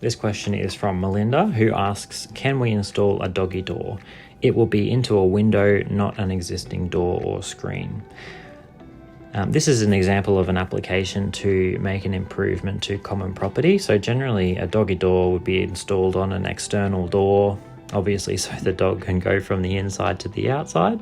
This question is from Melinda, who asks, can we install a doggy door? It will be into a window, not an existing door or screen. This is an example of an application to make an improvement to common property. So generally a doggy door would be installed on an external door, obviously so the dog can go from the inside to the outside.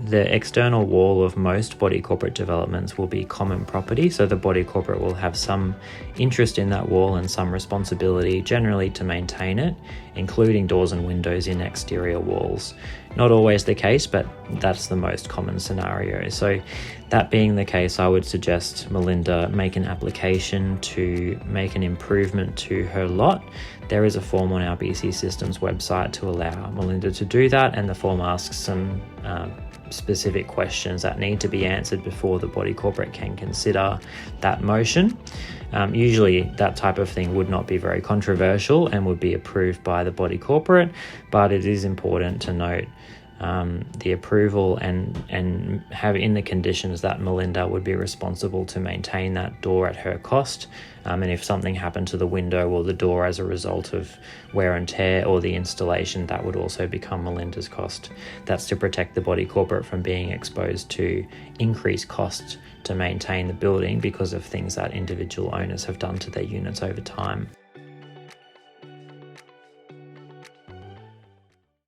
The external wall of most body corporate developments will be common property, so the body corporate will have some interest in that wall and some responsibility generally to maintain it, including doors and windows in exterior walls. Not always the case, but that's the most common scenario. So that being the case, I would suggest Melinda make an application to make an improvement to her lot. There is a form on our BCsystems website to allow Melinda to do that, and the form asks some specific questions that need to be answered before the body corporate can consider that motion. Usually that type of thing would not be very controversial and would be approved by the body corporate, but it is important to note the approval and have in the conditions that Melinda would be responsible to maintain that door at her cost. And if something happened to the window or the door as a result of wear and tear or the installation, that would also become Melinda's cost. That's to protect the body corporate from being exposed to increased costs to maintain the building because of things that individual owners have done to their units over time.